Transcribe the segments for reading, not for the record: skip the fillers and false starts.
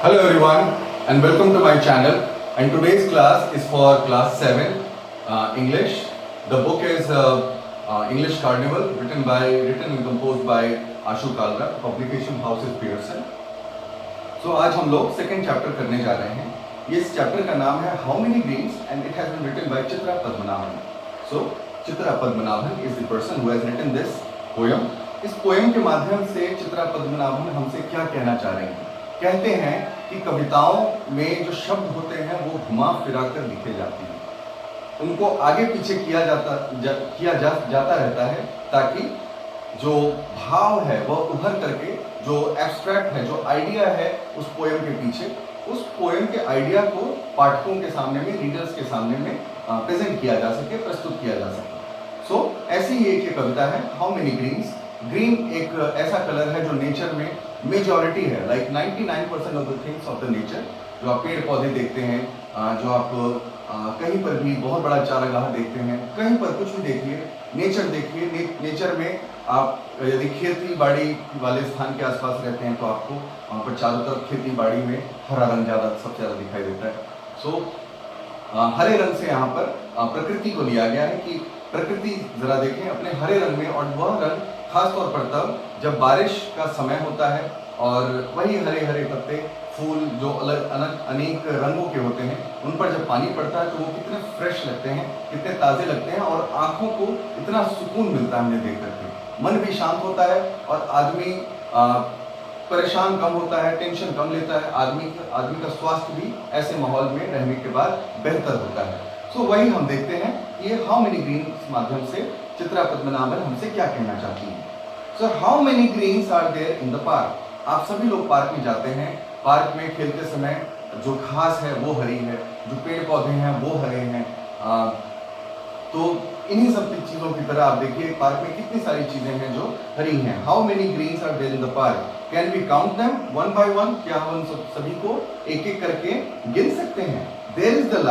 Hello everyone and welcome to my channel, and today's class is for class 7 English. The book is English Carnival written and composed by Ashu Kalra. Publication house is Pearson. So आज हम लोग second chapter करने जा रहे हैं. ये इस chapter का नाम है How Many Greens and it has been written by Chitra Padmanabhan. So Chitra Padmanabhan is the person who has written this poem. इस पोएम के माध्यम से चित्रा पद्मनाभन हमसे क्या कहना चाह रहे हैं? कहते हैं कि कविताओं में जो शब्द होते हैं वो घुमा फिरा कर लिखे जाते हैं, उनको आगे पीछे किया जाता रहता है ताकि जो भाव है वह उभर करके जो एब्स्ट्रैक्ट है, जो आइडिया है उस पोएम के पीछे, उस पोएम के आइडिया को पाठकों के सामने में, रीडर्स के सामने में प्रेजेंट किया जा सके, प्रस्तुत किया जा सके. सो ऐसी ही एक कविता है हाउ मेनी ग्रीन्स. ग्रीन एक ऐसा कलर है जो नेचर में मेजॉरिटी है, like 99% of the things of the nature. जो आप पेड़ पौधे देखते हैं, जो आप कहीं पर भी बहुत बड़ा चारागाह देखते हैं, कहीं पर कुछ भी देखिए, नेचर देखिए, नेचर में आप यदि खेती बाड़ी वाले स्थान के आसपास रहते हैं तो आपको वहाँ पर चारों तरफ खेती बाड़ी में हरा रंग सबसे ज़्यादा दिखाई देता है. सो हरे रंग से यहाँ पर प्रकृति को लिया गया है कि प्रकृति जरा देखें अपने हरे रंग में, और वह रंग खासतौर पर तब जब बारिश का समय होता है और वही हरे हरे पत्ते, फूल जो अनेक रंगों के होते हैं, उन पर जब पानी पड़ता है तो वो कितने फ्रेश लगते हैं, कितने ताज़े लगते हैं, और आँखों को इतना सुकून मिलता है उन्हें देख करके. मन भी शांत होता है और आदमी परेशान कम होता है, टेंशन कम लेता है. आदमी का स्वास्थ्य भी ऐसे माहौल में रहने के बाद बेहतर होता है. सो वही हम देखते हैं कि ये हाउ मेनी ग्रीन्स माध्यम से चित्रा पद्मनाभन हमसे क्या कहना चाहती हैं. So how many greens are there in the park. आप सभी लोग पार्क में जाते हैं. पार्क में खेलते समय जो घास है वो हरी है, जो पेड़ पौधे हैं वो हरे हैं. तो इन्हीं सब चीज़ों की तरह आप देखिए पार्क में कितनी सारी चीज़ें हैं जो हरी हैं. How many greens are there in the park. Can we count them one by one. क्या हम उन सभी को एक एक करके गिन सकते हैं. There is the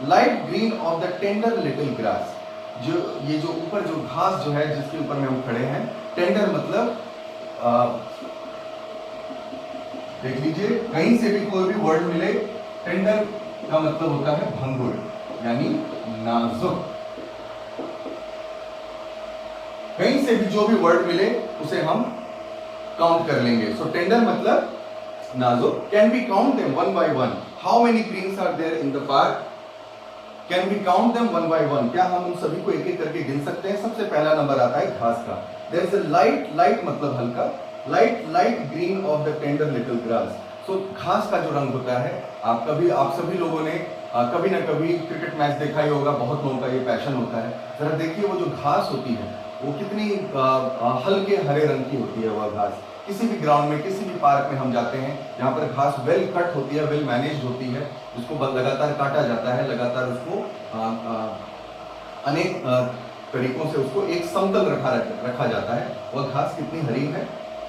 light green of the tender little grass. जो ये जो ऊपर जो घास जो है जिसके ऊपर में हम खड़े हैं, टेंडर मतलब देख लीजिए, कहीं से भी कोई भी वर्ड मिले, टेंडर का मतलब होता है भंगुर यानी नाजुक. कहीं से भी जो भी वर्ड मिले उसे हम काउंट कर लेंगे. सो टेंडर मतलब नाजुक. Can we count them one by one. How many greens are there in the park. Can we count them one by one. क्या हम उन सभी को एक एक करके गिन सकते हैं. सबसे पहला नंबर आता है घास का. देयर इज अ लाइट मतलब हल्का, light green of the tender little grass. So घास का जो रंग होता है, आप सभी लोगों ने कभी ना कभी क्रिकेट मैच देखा ही होगा. बहुत लोगों का ये पैशन होता है. जरा देखिए वो जो घास होती है वो कितनी हल्के हरे रंग की होती है. वह घास किसी भी ग्राउंड में, किसी भी पार्क में हम जाते हैं जहाँ पर घास वेल कट होती है, वेल मैनेज्ड होती है, जिसको लगातार काटा जाता है, लगातार उसको अनेक तरीकों से उसको एक समतल रखा जाता है. वह घास कितनी हरी है.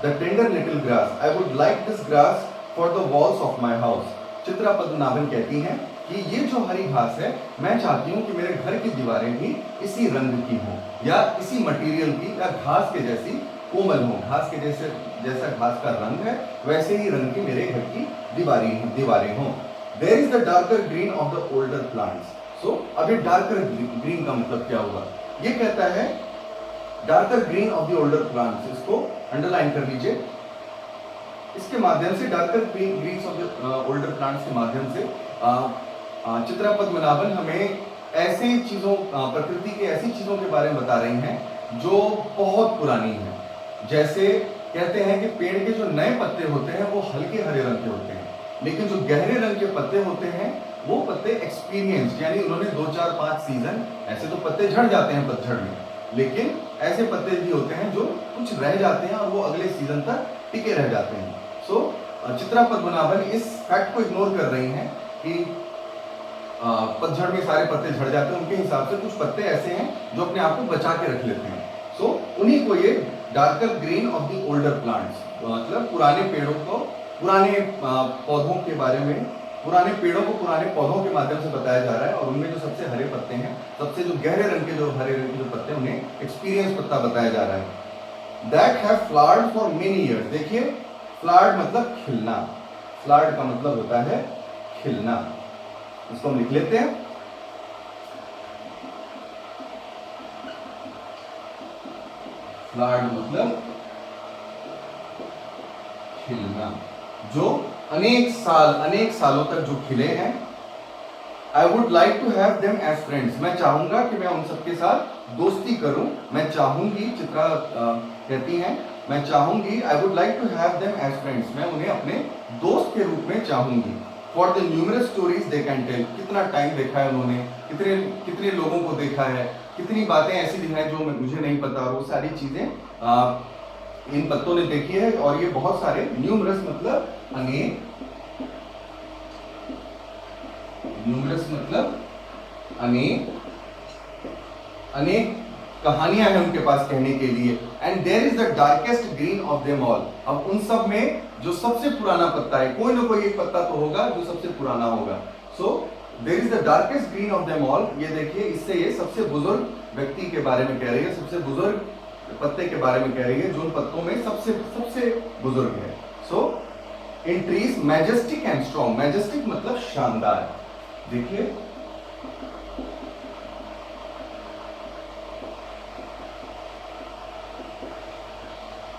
The tender little grass. I would like this grass for the walls of my house. Chitra Padmanabhan कहती हैं कि ये जो हरी घास है, मैं चाहती हूँ कि मेरे घर की दीवारें भी इसी रंग की हों, या इसी मटेरियल की, या घास के जैसी कोमल हो. घास के जैसा घास का रंग है वैसे ही रंग की मेरे घर की दीवारें हों. There is the darker green of the older plants. So अब ये डार्कर ग्रीन का मतलब क्या होगा. ये कहता है darker green of the older plants. इसको अंडरलाइन कर लीजिए. इसके माध्यम से darker greens of the older plants के माध्यम से चित्रा पद्मनाभन हमें ऐसे चीज़ों, प्रकृति के ऐसी चीज़ों के बारे में बता रही हैं जो बहुत पुरानी हैं. जैसे कहते हैं कि पेड़ के जो नए पत्ते होते हैं वो हल्के हरे रंग के होते हैं, लेकिन जो गहरे रंग के पत्ते होते हैं वो पत्ते एक्सपीरियंस, यानी उन्होंने 2 4 5 सीजन, ऐसे तो पत्ते झड़ जाते हैं पतझड़ में, लेकिन ऐसे पत्ते भी होते हैं जो कुछ रह जाते हैं और वो अगले सीजन तक टिके रह जाते हैं. सो चित्रा पद्मनाभन इस फैक्ट को इग्नोर कर रही हैं कि पतझड़ में सारे पत्ते झड़ जाते हैं. उनके हिसाब से कुछ पत्ते ऐसे हैं जो अपने आप को बचा के रख लेते हैं. सो उन्हीं को ये darker green of the older plants, मतलब पुराने पेड़ों को, पुराने पौधों के बारे में, पुराने पेड़ों को पुराने पौधों के माध्यम से बताया जा रहा है. और उनमें जो सबसे हरे पत्ते हैं, सबसे जो गहरे रंग के, जो हरे रंग के जो पत्ते, उन्हें एक्सपीरियंस पत्ता बताया जा रहा है. That have flowered for many years. देखिए फ्लावर्ड मतलब खिलना. फ्लावर्ड का मतलब होता है खिलना। इसको हम लिख लेते हैं। फ्लावर्ड मतलब खिलना, जो अनेक सालों तक जो खिले हैं। I would like to have them as friends. मैं चाहूंगा कि मैं उन सबके साथ दोस्ती करूं। मैं चाहूंगी, चित्रा कहती हैं, मैं चाहूंगी, I would like to have them as friends. मैं उन्हें अपने दोस्त के रूप में चाहूंगी। For the numerous stories they can tell. कितना टाइम देखा है उन्होंने, कितने लोगों को देखा है, कितनी बातें ऐसी दिखाई जो मुझे नहीं पता, और वो सारी चीजें इन पत्तों ने देखी है। और ये बहुत सारे, न्यूमरस मतलब अनेक, न्यूमरस मतलब अनेक कहानियां हैं उनके पास कहने के लिए। And there is the darkest green of them all. अब उन सब में जो सबसे पुराना पत्ता है, कोई ना कोई एक पत्ता तो होगा जो सबसे पुराना होगा। So there is the darkest green of them all. ये देखिए, इससे ये सबसे बुजुर्ग व्यक्ति के बारे में कह रही है, सबसे बुजुर्ग पत्ते के बारे में कह रही है, जो उन पत्तों में सबसे बुजुर्ग है। So in trees majestic and strong. Majestic मतलब शानदार। देखिए,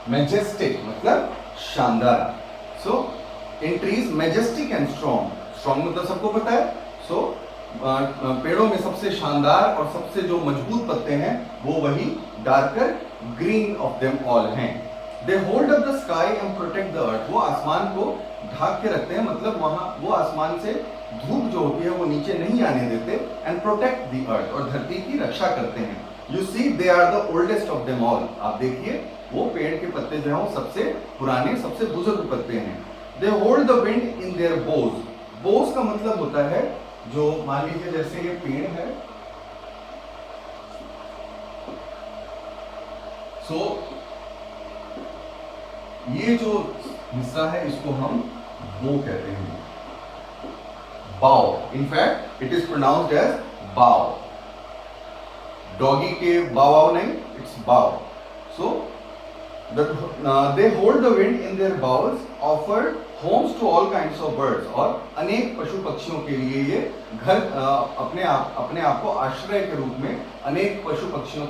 मैजेस्टिक मतलब शानदार। So in trees majestic and strong. Strong मतलब सबको पता है। सो पेड़ों में सबसे शानदार और सबसे जो मजबूत पत्ते हैं वो वही darker green of them all हैं। They hold up the sky and protect the earth. वो आसमान को ढाक के रखते हैं, मतलब वहां वो आसमान से धूप जो होती है वो नीचे नहीं आने देते। एंड प्रोटेक्ट द अर्थ, और धरती की रक्षा करते हैं। You see they are the oldest of them all. आप देखिए, वो पेड़ के पत्ते जो हैं सबसे पुराने, सबसे बुजुर्ग पत्ते हैं। They hold the wind in their boughs. Boughs का मतलब होता है, जो मान लीजिए जैसे ये पेड़ है, सो ये जो हिस्सा है इसको हम बो कहते हैं, bough. In fact it is pronounced as bough. Doggy के बाव नहीं, इट्स बाव। सो they hold the wind in their boughs, offer homes to all kinds of birds। और अनेक पशु पक्षियों के लिए ये घर, अपने आप को आश्रय के रूप में अनेक पशु पक्षियों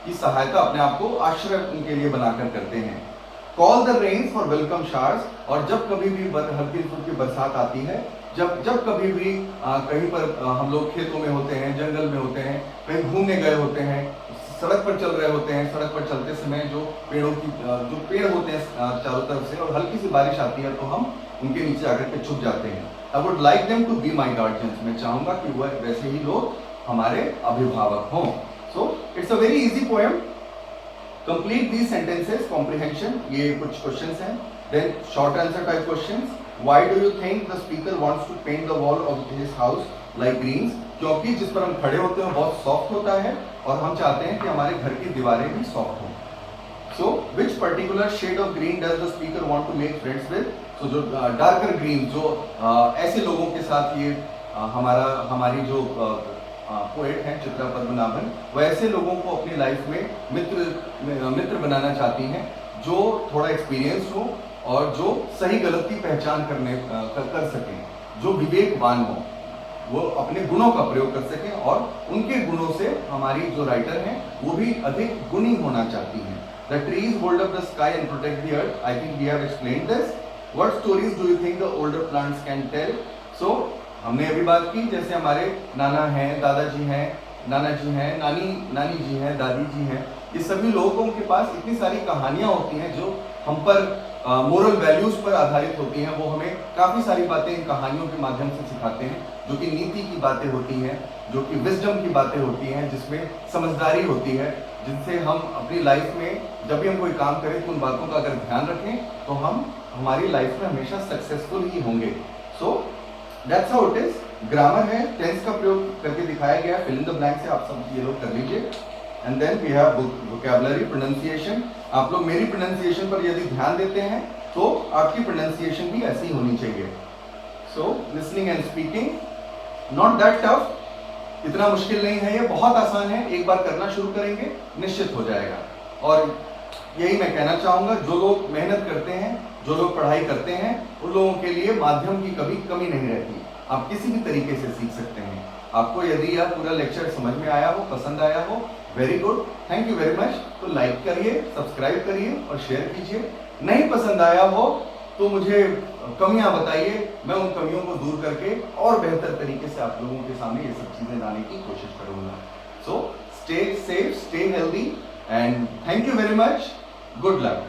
की सहायता अपने आप को आश्रय उनके लिए बनाकर करते हैं। Call the rains for welcome showers। और जब कभी भी हल्की फुल्की बरसात आती है, जब कभी भी कहीं पर हम लोग खेतों में होते हैं, जंगल में होते हैं, कहीं घूमने गए होते हैं, सड़क पर चल रहे होते हैं, सड़क पर चलते समय जो पेड़ होते हैं चारों तरफ से, और हल्की सी बारिश आती है तो हम उनके नीचे आकर के छुप जाते हैं। I would like them to be my guardians. मैं चाहूंगा कि वह वैसे ही लोग हमारे अभिभावक हों। So it's a very easy poem. Complete these sentences, comprehension, ये कुछ क्वेश्चंस हैं। Then short answer type questions. Why do you think the speaker wants to paint the wall of his house like greens. क्योंकि जिस पर हम खड़े होते हैं बहुत सॉफ्ट होता है, और हम चाहते हैं कि हमारे घर की दीवारें भी सॉफ्ट हों। So which particular shade of green does the speaker want to make friends with. So जो डार्कर ग्रीन, जो ऐसे लोगों के साथ ये हमारी जो पोएट हैं चित्रा पद्मनाभन, वैसे लोगों को अपनी लाइफ में मित्र बनाना चाहती हैं, जो थोड़ा एक्सपीरियंस हो और जो सही गलत की पहचान कर सकें, जो विवेकवान हो, वो अपने गुणों का प्रयोग कर सकें, और उनके गुणों से हमारी जो राइटर हैं वो भी अधिक गुणी होना चाहती हैं। The trees hold up the sky and protect the earth. I think we have explained this. What stories do you think the older plants can tell? So हमने अभी बात की, जैसे हमारे नाना हैं, दादाजी हैं, नाना जी हैं, नानी जी हैं, दादी जी हैं, ये सभी लोगों के पास इतनी सारी कहानियां होती हैं जो हम पर मोरल वैल्यूज पर आधारित होती हैं। वो हमें काफ़ी सारी बातें इन कहानियों के माध्यम से सिखाते हैं, जो कि नीति की बातें होती हैं, जो कि विजडम की बातें होती हैं, जिसमें समझदारी होती है, जिनसे हम अपनी लाइफ में जब भी हम कोई काम करें तो उन बातों का अगर ध्यान रखें तो हम हमारी लाइफ में हमेशा सक्सेसफुल ही होंगे। So that's how it is. Grammar है, टेंस का प्रयोग करके दिखाया गया, फिल इन द ब्लैंक से आप सब ये लोग कर लीजिए। And then we have vocabulary, pronunciation. आप लोग मेरी प्रोनाउंसिएशन पर यदि ध्यान देते हैं तो आपकी प्रोनाउंसिएशन भी ऐसी ही होनी चाहिए। So listening and speaking, not that tough, इतना मुश्किल नहीं है, ये बहुत आसान है। एक बार करना शुरू करेंगे निश्चित हो जाएगा। और यही मैं कहना चाहूँगा, जो लोग मेहनत करते हैं, जो लोग पढ़ाई करते हैं, उन लोगों के लिए माध्यम की कभी कमी नहीं रहती। आप किसी भी तरीके से सीख सकते हैं। आपको यदि यह पूरा लेक्चर समझ में आया हो, पसंद आया हो, very good, thank you very much. तो लाइक करिए, सब्सक्राइब करिए और शेयर कीजिए। नहीं पसंद आया हो तो मुझे कमियां बताइए, मैं उन कमियों को दूर करके और बेहतर तरीके से आप लोगों के सामने ये सब चीजें लाने की कोशिश करूंगा। So stay safe, stay healthy, and thank you very much. Good luck.